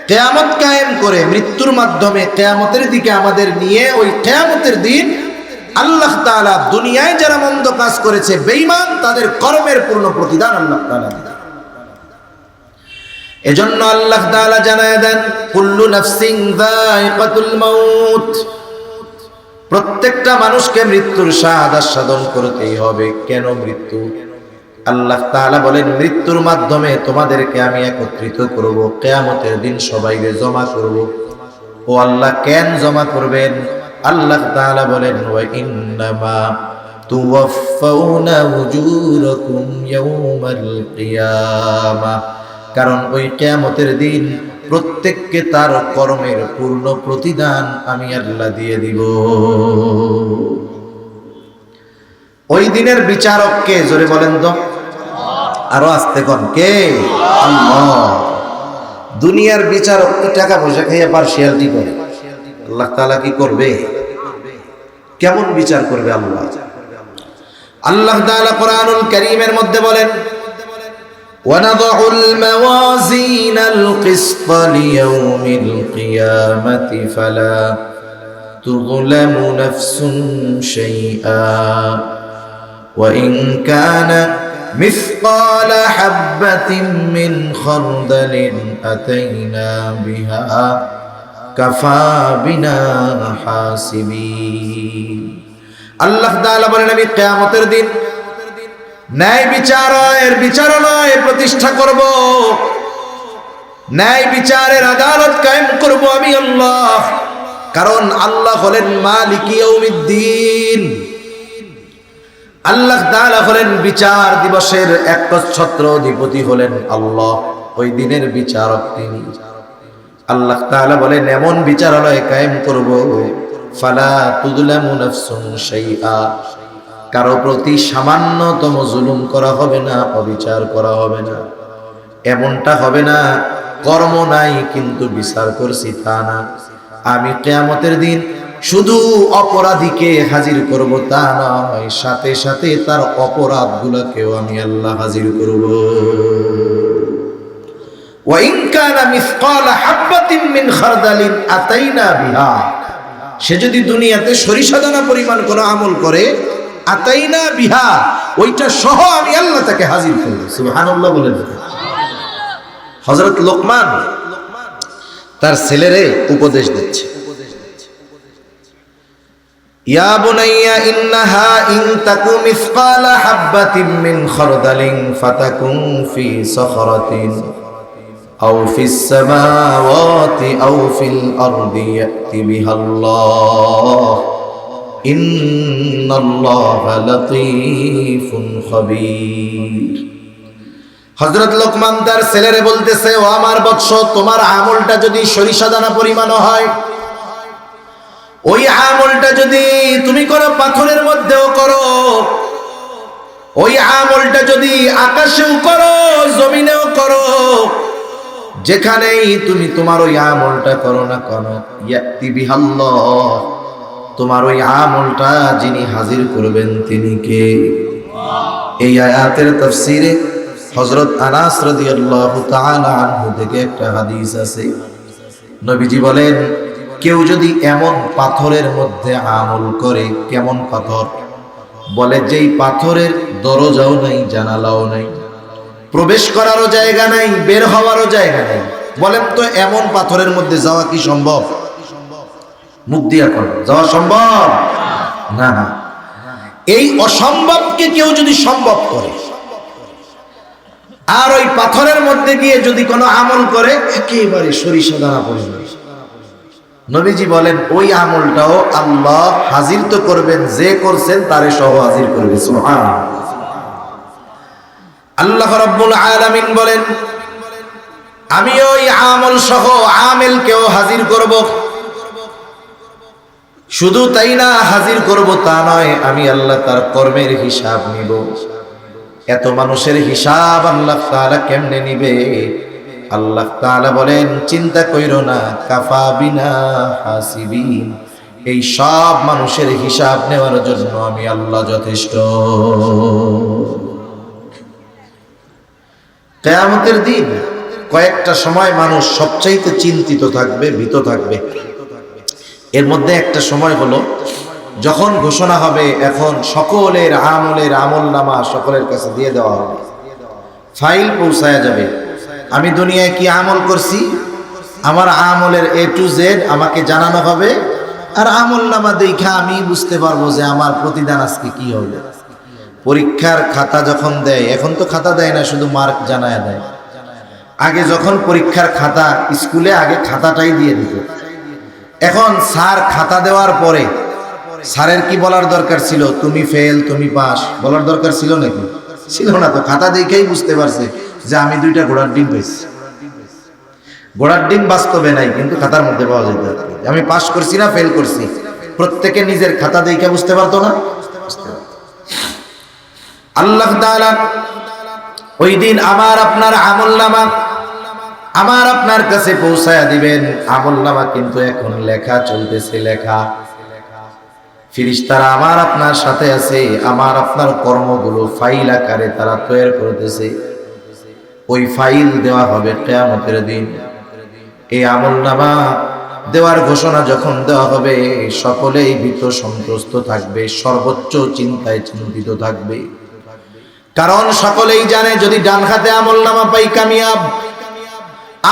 কিয়ামত কায়েম করে মৃত্যুর মাধ্যমে কিয়ামতের দিকে আমাদের নিয়ে ওই কিয়ামতের দিন আল্লাহ তাআলা দুনিয়ায় যারা মন্দ কাজ করেছে, বেঈমান, তাদের কর্মের পূর্ণ প্রতিদান আল্লাহ তাআলা দিবেন। এজন্য আল্লাহ তাআলা জানায় দেন, কুল্লু নাফসিন যায়িকাতুল মাউত, প্রত্যেকটা মানুষকে মৃত্যুর স্বাদ আস্বাদন করতেই হবে। কেন মৃত্যু? আল্লাহ তাআলা বলেন, মৃত্যুর মাধ্যমে তোমাদেরকে আমি একত্রিত করব, কিয়ামতের দিন সবাইকে জমা করব। ও আল্লাহ, কেন জমা করবেন? আল্লাহ তাআলা বলেন, ওয়া ইন্নামা তুওয়াফাউনা উজুরাকুম ইয়াউমাল কিয়ামাহ, কারণ ওই কিয়ামতের দিন প্রত্যেককে তার কর্মের পূর্ণ প্রতিদান আমি আল্লাহ দিয়ে দিব। ওই দিনের বিচারক কে? জোরে বলেন তো, আরো আস্তে কোন কে? আল্লাহ। দুনিয়ার বিচারক কি টাকা পয়সা খাইয়া পার্সিয়ালিটি করে? আল্লাহ তাআলা কি করবে? কেমন বিচার করবে আল্লাহ? আল্লাহ তাআলা কোরআনুল কারীমের মধ্যে বলেন, وَنَضَعُ الْمَوَازِينَ الْقِسْطَ لِيَوْمِ الْقِيَامَةِ فَلَا تُظْلَمُ نَفْسٌ شَيْئًا وَإِنْ كَانَ مِثْقَالَ حَبَّةٍ مِّنْ خَرْدَلٍ أَتَيْنَا بِهَا كَفَى بِنَا حَاسِبِينَ। আল্লাহ তাআলা বলেন, আমি কিয়ামতের দিন ন্যায় বিচারালয় প্রতিষ্ঠা করব, ন্যায় বিচারের আদালত কায়েম করব আমি আল্লাহ। কারণ আল্লাহ হলেন মালিক ইয়াউমিদ্দিন। আল্লাহ তাআলা হলেন বিচার দিবসের একচ্ছত্র অধিপতি হলেন আল্লাহ। ওই দিনের বিচারক তিনি। আল্লাহ তাআলা বলেন, এমন বিচারালয় কায়েম করব, ফালা তুযলামু নাফসুন শাইআ, কারো প্রতি সামান্যতম জুলুম করা হবে না, অবিচার করা হবে না। এমনটা হবে না কর্ম নাই কিন্তু বিচার করছি তা না। আমি কিয়ামতের দিন শুধু অপরাধীকে হাজির করব তা নয়, সাথে সাথে তার অপরাধগুলোকেও আমি আল্লাহ হাজির করব। ওয়া ইন কানা মিসকালা হাববাতিন মিন খারদালিন আতাইনা বিহা, সে যদি দুনিয়াতে সরিষা দানা পরিমাণ কোনো আমল করে, আতাইনা বিহা, ওইটা সহ আমি আল্লাহ তাকে হাজির করব। সুবহানাল্লাহ বলেন। হযরত লোকমান তার ছেলেরে উপদেশ দিচ্ছে, ইয়া বুনাইয়া ইন্নাহা ইন তাকু মিসকালা হাববাতিন মিন খারদালিন ফাতাকুন ফি সাখরাতিন আও ফিস সামাওয়াতি আও ফিল আরদি ইয়াতি বিহাল্লাহ ইন্নাল্লাহা লাতীফুন খাবীর। হযরত লোকমান তার ছেলেরে বলতেছে, ও আমার বৎস, তোমার আমলটা যদি সরিষা দানা পরিমাণ হয়, ওই আমলটা যদি তুমি করো পাথরের মধ্যেও করো, ওই আমলটা যদি আকাশেও করো জমিনেও করো, যেখানেই তুমি তোমার ওই আমলটা করো না কেন, ইয়াতি বিহাল্লাহ, তোমার ওই আমলটা যিনি হাজির করবেন তিনি কে? এই আয়াতের তাফসীরে হযরত আনাস রাদিয়াল্লাহু তাআলা আনহু থেকে একটা হাদিস আছে, নবীজি বলেন, কেউ যদি এমন পাথরের মধ্যে আমল করে, কেমন পাথর? বলে যেই পাথরের দরজাও নাই, জানালাও নাই, প্রবেশ করারও জায়গা নাই, বের হওয়ারও জায়গা নাই। বলেন তো এমন পাথরের মধ্যে যাওয়া কি সম্ভব? মুখ দিয়া কর, যাওয়া সম্ভব না। এই অসম্ভবকে কেউ যদি সম্ভব করে, আর ওই পাথরের মধ্যে গিয়ে যদি কোনো আমল করে, একেবারে সরিষা দানা পরিমাণ, নবীজি বলেন ওই আমলটাও আল্লাহ হাজির তো করবেন, যে করছেন তারে সহ হাজির করবে। সুবহানাল্লাহ। আল্লাহ রাব্বুল আলামিন বলেন, আমি ওই আমল সহ আমেলকেও হাজির করব। শুধু তাই না, হাজির করব তা নয়, আমি আল্লাহ তার কর্মের হিসাব নিব। এত মানুষের হিসাব আল্লাহ তাআলা কেমনে নিবে? আল্লাহ তাআলা বলেন, চিন্তা কইরো না, কাফা বিনা হাসিবিন, এই সব মানুষের হিসাব নেওয়ার জন্য আমি আল্লাহ যথেষ্ট। কিয়ামতের দিন কয়েকটা সময় মানুষ সবচাইতে চিন্তিত থাকবে, ভীত থাকবে। এর মধ্যে একটা সময় হলো যখন ঘোষণা হবে এখন সকলের আমলের আমলনামা সকলের কাছে দিয়ে দেওয়া হবে, ফাইল পৌঁছায়া যাবে। আমি দুনিয়ায় কি আমল করছি, আমার আমলের A to Z আমাকে জানানো হবে, আর আমলনামা দেখা আমি বুঝতে পারবো যে আমার প্রতিদান আজকে কি হবে। পরীক্ষার খাতা যখন দেয়, এখন তো খাতা দেয় না, শুধু মার্ক জানায় দেয়। আগে যখন পরীক্ষার খাতা, স্কুলে আগে খাতাটাই দিয়ে দিত। এখন স্যার খাতা দেওয়ার পরে স্যারের কি বলার দরকার ছিল, তুমি ফেল, তুমি পাস, বলার দরকার ছিল নাকি? ছিল না তো। খাতা দেখেই বুঝতে পারছে যে আমি 2টা ঘোড়ার ডিম পেয়েছি। ঘোড়ার ডিম বাস্তবে নাই, কিন্তু খাতার মধ্যে পাওয়া যেত। আমি পাস করছি না ফেল করছি, প্রত্যেকে নিজের খাতা দেখে বুঝতে পারতো না। আল্লাহ তাআলা ওই দিন আমার আপনার আমলনামা আমার আপনার কাছে পৌঁছায়া দিবেন। আমলনামা কিন্তু এখন লেখা চলতেছে, লেখা। ফেরেশতারা আমার আপনার সাথে আছে, আমার আপনার কর্মগুলো ফাইল আকারে তারা তৈরি করতেছে। ওই ফাইল দেওয়া হবে কিয়ামতের দিন। এই আমলনামা দেওয়ার ঘোষণা যখন দেওয়া হবে, সকলেই ভীত সন্ত্রস্ত থাকবে, সর্বোচ্চ চিন্তায় চিন্তিত থাকবে। কারণ সকলেই জানে যদি ডান হাতে আমলনামা পাই কামিয়াব,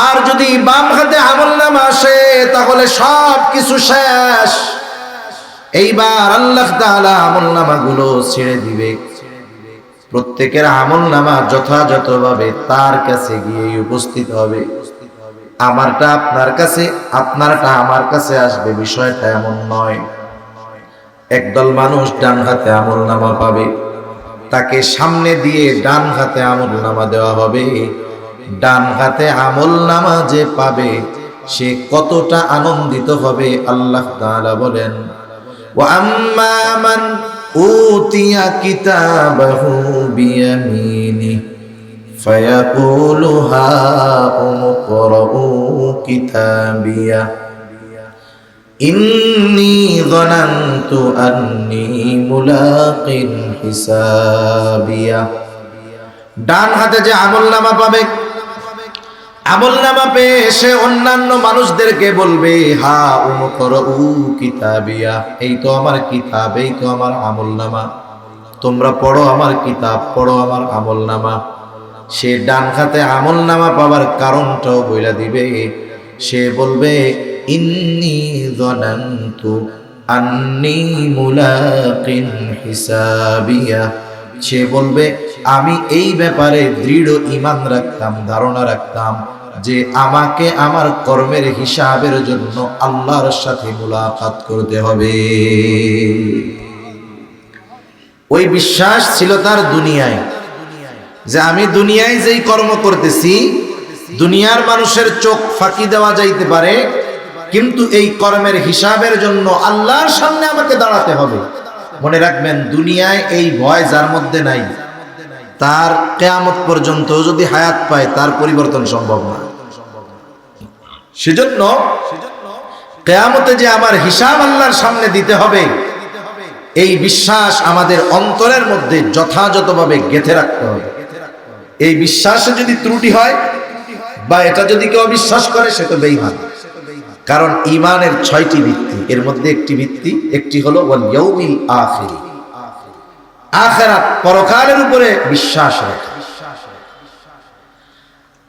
আর যদি বাম হাতে আমলনামা আসে তাহলে সব কিছু শেষ। এইবার আল্লাহ তাআলা আমলনামাগুলো ছেড়ে দিবে। প্রত্যেকের আমলনামা যথাযথভাবে তার কাছে গিয়ে উপস্থিত হবে। আমারটা আপনার কাছে, আপনারটা আমার কাছে আসবে, বিষয়টা এমন নয়। একদল মানুষ ডান হাতে আমলনামা পাবে, তাকে সামনে দিয়ে ডান হাতে আমলনামা দেওয়া হবে। ডান হাতে আমলনামা যে পাবে সে কতটা আনন্দিত হবে আল্লাহ তাআলা বলেন, ওয়া আম্মা মান উতিয়া কিতাবাহু বিয়ামিনি ফায়াকুলু হাউম ইকরাউ কিতাবিয়া ইন্নী যানানতু আন্নী মুলাকিন হিসাবিয়া। ডান হাতে যে আমলনামা পাবে, আমলনামা পেয়ে সে অন্যান্য মানুষদেরকে বলবে, হা উমকরউ কিতাবিয়া, এই তো আমার কিতাব, এই তো আমার আমলনামা, তোমরা পড়ো আমার কিতাব, পড়ো আমার আমলনামা। সে ডান হাতে আমলনামা পাবার কারণটাও বইলা দিবে। সে বলবে, ইন্নী যানানতু আন্নী মুলাকিন হিসাবিয়া। সে বলবে, আমি এই ব্যাপারে দৃঢ় ঈমান রাখতাম, ধারণা রাখতাম যে আমাকে আমার কর্মের হিসাবের জন্য আল্লাহর সাথে মুলাকাত করতে হবে। ওই বিশ্বাস ছিল তার দুনিয়ায়, যে আমি দুনিয়ায় যেই কর্ম করতেছি, দুনিয়ার মানুষের চোখ ফাঁকি দেওয়া যাইতে পারে, কিন্তু এই কর্মের হিসাবের জন্য আল্লাহর সামনে আমাকে দাঁড়াতে হবে। মনে রাখবেন, দুনিয়ায় এই ভয় যার মধ্যে নাই, তার কিয়ামত পর্যন্ত যদি হায়াত পায় তার পরিবর্তন সম্ভব না। সেজন্য কিয়ামতে যে আমার হিসাব আল্লাহর সামনে দিতে হবে, এই বিশ্বাস আমাদের অন্তরের মধ্যে যথাযথভাবে গেঁথে রাখতে হবে। এই বিশ্বাসে যদি ত্রুটি হয় বা এটা যদি কেউ বিশ্বাস করে সে তো বেঈমান। কারণ ঈমানের 6টি ভিত্তি, এর মধ্যে একটি হলো ওয়াল ইয়াউমিল আখির, আখিরাত পরকালের উপরে বিশ্বাস রাখা।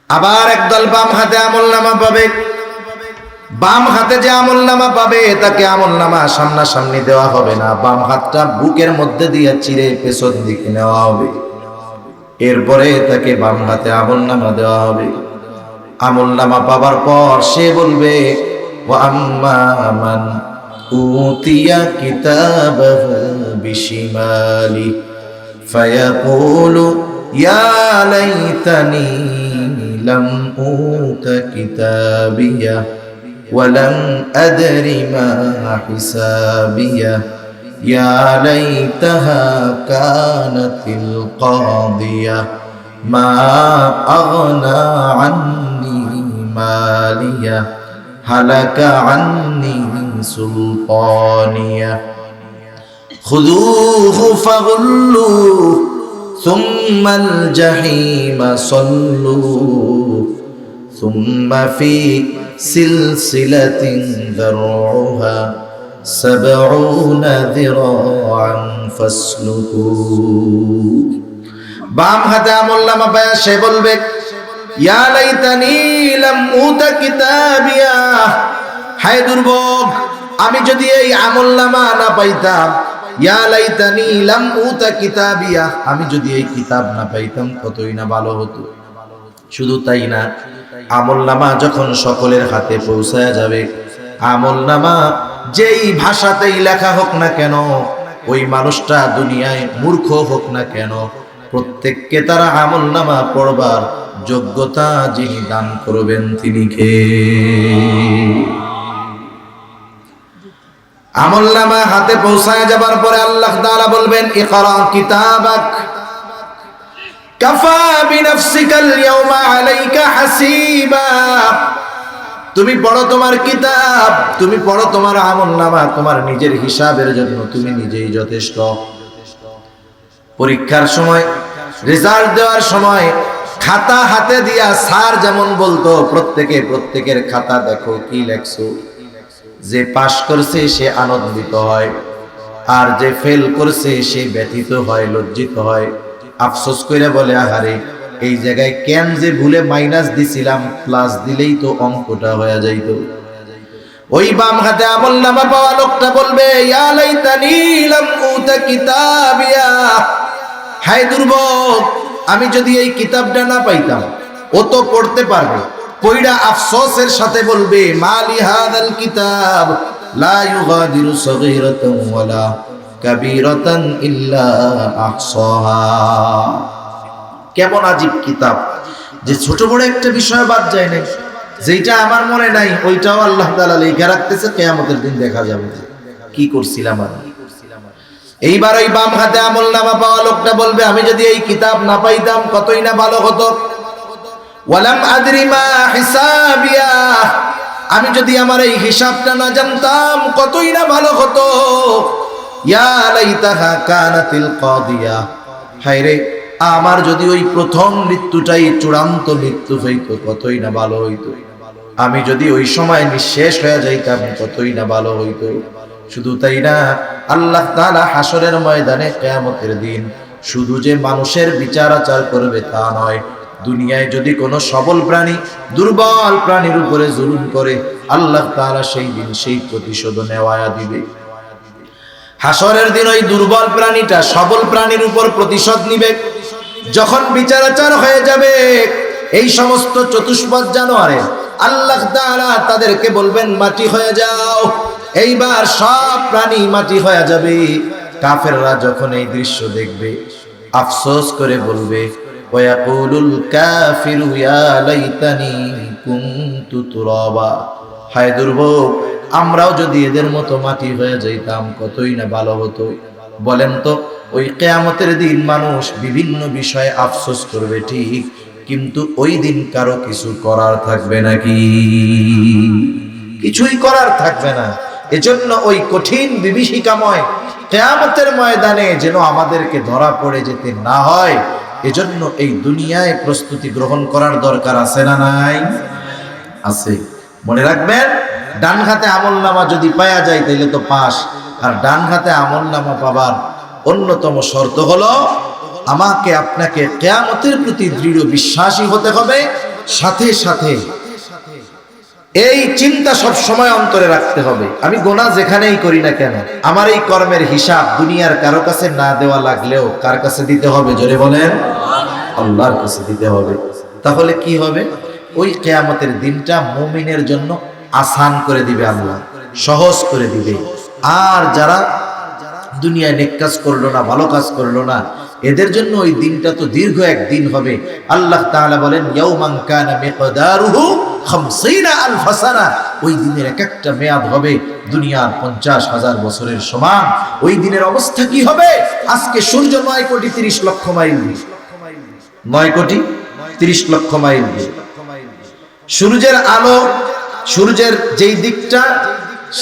আবার একদল বাম হাতে আমলনামা পাবে, বাম হাতে যে আমলনামা পাবে তাকে আমলনামা সামনাসামনি দেওয়া হবে না, বাম হাতটা বুকের মধ্যে দিয়ে চিরে পেছন দিকে নেওয়া হবে, এরপরে তাকে বাম হাতে আমলনামা দেওয়া হবে। আমলনামা পাবার পর সে বলবে ওয়া আম্মা মান উতিয়া কিতাবাহু বিশিমালি ফায়াকুলু ইয়া লাইতানি লাম উতা কিতাবিয়া ওয়া লাম আদরি মা হিসাবিয়া ইয়া লাইতাহা কানাতিল কাদিয়া মা আগনা আন্নি মালিয়া হালাকা আন্নি সুলতানিয়া খুযূহু ফাগুল্লুহু সুম্মাল জাহিমা সাল্লু সুম্মা ফি সিলসিলাতিন যারউহা সাবউনা যিরাআন ফাসলুকু। বাম হাতে আমলনামা পায়া সে বলবে ইয়া লাইতানি লাম উতা কিতাবিয়া, হায় দুর্ভোগ, আমি যদি এই আমলনামা না পাইতাম, ইয়া লাইতানি লাম উতা কিতাবিয়া, আমি যদি এই কিতাব না পাইতাম কতই না ভালো হতো। শুধু তাই না, আমলনামা যখন সকলের হাতে পৌঁছায়া যাবে, আমলনামা যেই ভাষাতেই লেখা হোক না কেন, ওই মানুষটা দুনিয়ায় মূর্খ হোক না কেন, প্রত্যেককে তারা আমলনামা পড়বার যোগ্যতা যিনি দান করবেন তিনি কে? আমলনামা হাতে পৌঁছায় যাবার পরে আল্লাহ তাআলা বলবেন ইকরা কিতাবাক কাফা বিনাফসিকাল ইয়াওমা আলাইকা হাসিবা, তুমি পড়ো তোমার কিতাব, তুমি পড়ো তোমার আমলনামা, তোমার নিজের হিসাবের জন্য তুমি নিজেই যথেষ্ট। পরীক্ষার সময়, রেজাল্ট দেওয়ার সময় খাতা হাতে দিয়া স্যার যেমন বলতো প্রত্যেকের খাতা দেখো কি লেখছো, যে পাশ করছে সে আনন্দিত হয়, আর যে ফেল করছে সে ব্যথিত হয়, লজ্জিত হয়, আফসোস করে বলে আহারে এই জায়গায় কেন যে ভুলে মাইনাস দিছিলাম, প্লাস দিলেই তো অঙ্কটা হয়ে যাইত। ওই বাম হাতে আমলনামা পাওয়া লোকটা বলবে ইয়া লাইতানি লাম উতা কিতাবিয়া, হায় দুর্ভোগ, আমি যদি এই কিতাবটা না পাইতাম। ও তো পড়তে পারবে, পড়া আফসোসের সাথে বলবে মালি হাদাল কিতাব লা ইউগাদিরু সগীরাতান ওয়ালা কাবীরাতান ইল্লা আহসাহা। কেমন আজীব কিতাব, যে ছোট বড় একটা বিষয় বাদ যায় না, যেটা আমার মনে নাই ওইটাও আল্লাহ তাআলা লিখে রাখতেছে, কিয়ামতের দিন দেখা যাবে কি করছিলাম আমি। এইবার ওই বাম হাতে আমলনামা পাওয়া লোকটা বলবে আমি যদি এই কিতাব না পাইতাম কতই না ভালো হতো, ওয়ালাম আদরি মা হিসাবিয়া, আমি যদি আমার এই হিসাবটা না জানতাম কতই না ভালো হতো, ইয়া লাইতাহা কানাতিল কাদিয়া, হায় রে আমার যদি ওই প্রথম মৃত্যুটাই চূড়ান্ত মৃত্যু হইতো কতই না ভালো হইতো, আমি যদি ওই সময় নিঃশেষ হয়ে যাইতাম কতই না ভালো হইতো। শুধু তাই না, আল্লাহ তাআলা হাসরের ময়দানে কিয়ামতের দিন শুধু যে মানুষের বিচার আচার করবে তা নয়, দুনিয়ায় যদি কোনো সবল প্রাণী দুর্বল প্রাণীর উপরে জুলুম করে আল্লাহ তাআলা সেই দিন সেই প্রতিশোধ নেওয়া দিবে। হাসরের দিন ওই দুর্বল প্রাণীটা সবল প্রাণীর উপর প্রতিশোধ নিবে। যখন বিচার আচার হয়ে যাবে, এই সমস্ত চতুষ্পদ জানোয়ারে আল্লাহ তাআলা তাদেরকে বলবেন মাটি হয়ে যাও, এইবার সব প্রাণী মাটি হয়ে যাবে। কাফেররা যখন এই দৃশ্য দেখবে আফসোস করে বলবে ওয়ায়াকুলুল কাফিরু ইয়া লাইতানি কুনতু তুরাবা, হায় দুর্ভোগ, আমরাও যদি এদের মতো মাটি হয়ে যাইতাম কতই না ভালো হতো। বলেন তো ওই কিয়ামতের দিন মানুষ বিভিন্ন বিষয়ে আফসোস করবে ঠিক, কিন্তু ওই দিন কারো কিছু করার থাকবে নাকি? কিছুই করার থাকবে না। এজন্য ওই কঠিন বিভীষিকাময় কিয়ামতের ময়দানে যেন আমাদেরকে ধরা পড়ে যেতে না হয়, এজন্য এই দুনিয়ায় প্রস্তুতি গ্রহণ করার দরকার আছে না নাই? আছে। মনে রাখবেন, ডান হাতে আমলনামা যদি পাওয়া যায় তাহলে তো পাস। আর ডান হাতে আমলনামা পাবার অন্যতম শর্ত হলো আমাকে আপনাকে কিয়ামতের প্রতি দৃঢ় বিশ্বাসী হতে হবে, সাথে সাথে এই চিন্তা সব সময় অন্তরে রাখতে হবে, আমি গুনাহ যেখানেই করি না কেন আমার এই কর্মের হিসাব দুনিয়ার কারো কাছে না দেওয়া লাগলেও কার কাছে দিতে হবে? জোরে বলেন, আল্লাহর কাছে দিতে হবে। তাহলে কি হবে? ওই কিয়ামতের দিনটা মুমিনের জন্য আসান করে দিবে আল্লাহ, সহজ করে দিবে। আর যারা দুনিয়ায় নেক কাজ করলো না, ভালো কাজ করলো না, এদের জন্য ওই দিনটা তো দীর্ঘ এক দিন হবে। আল্লাহ তাআলা বলেন ইয়াউমান কানা মিকদারুহু ৫০,০০০ সানা, ওই দিনের এক একটা মেয়াদ হবে দুনিয়ার ৫০,০০০ বছরের সমান। ওই দিনের অবস্থা কি হবে? আজকে সূর্য ৯,৩০,০০,০০০ মাইল, ৯,৩০,০০,০০০ মাইল। সূর্যের আলো, সূর্যের যেই দিকটা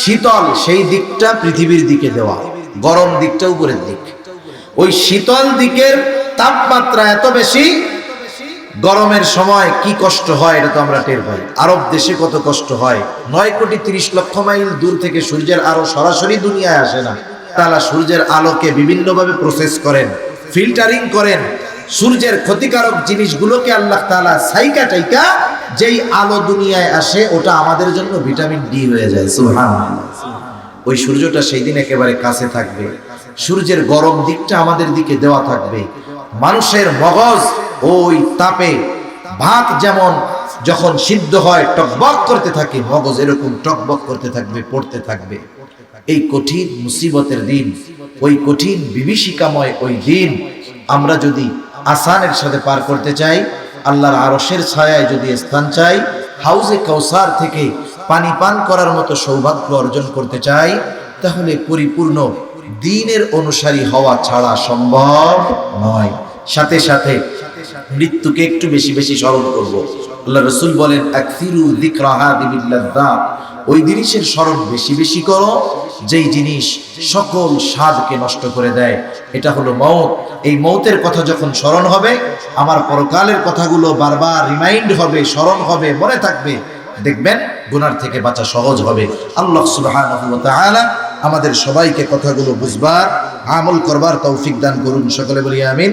শীতল সেই দিকটা পৃথিবীর দিকে দেওয়া, গরম দিকটা উপরের দিক। ওই শীতল দিকের তাপমাত্রা এত বেশি, গরমের সময় কি কষ্ট হয় এটা তো আমরা টের পাই। আরব দেশে কত কষ্ট হয়। ৯,৩০,০০,০০০ মাইল দূর থেকে সূর্যের আলো সরাসরি দুনিয়ায় আসে না। তারা সূর্যের আলোকে বিভিন্নভাবে প্রসেস করেন, ফিল্টারিং করেন। সূর্যের ক্ষতিকারক জিনিসগুলোকে আল্লাহ তাআলা সাইকা টাইকা যেই আলো দুনিয়ায় আসে ওটা আমাদের জন্য ভিটামিন ডি হয়ে যায়। সুবহানাল্লাহ। ওই সূর্যটা সেই দিন একেবারে কাছে থাকবে, সূর্যের গরম দিকটা আমাদের দিকে দেওয়া থাকবে। মানুষের মগজ ওই তাপে, ভাত যেমন যখন সিদ্ধ হয় টকবক করতে থাকে, মগজ এরকম টকবক করতে থাকবে, পড়তে থাকবে। এই কঠিন মুসিবতের দিন, ওই কঠিন বিভীষিকাময় ওই দিন আমরা যদি আসানের সাথে পার করতে চাই, আল্লাহর আরশের ছায়ায় যদি স্থান চাই, হাউজে কাউসার থেকে পানি পান করার মতো সৌভাগ্য অর্জন করতে চাই, তাহলে পরিপূর্ণ দ্বীনের অনুসারী হওয়া ছাড়া সম্ভব নয়। সাথে সাথে মৃত্যুকে একটু বেশি বেশি স্মরণ করব। আল্লাহ রাসূল বলেন আকসিরু যিকরা হাদিমিল লাযযাত, ওই জিনিসের স্মরণ বেশি বেশি করো যেই জিনিস সকল স্বাদকে নষ্ট করে দেয়। এটা হলো মওত। এই মওতের কথা যখন স্মরণ হবে, আমার পরকালের কথাগুলো বারবার রিমাইন্ড হবে, স্মরণ হবে, মনে থাকবে। দেখবেন গুনার থেকে বাঁচা সহজ হবে। আল্লাহ সুবহানাহু ওয়া তাআলা আমাদের সবাইকে কথাগুলো বুঝবার, আমল করবার তৌফিক দান করুন। সকলে বলি আমিন।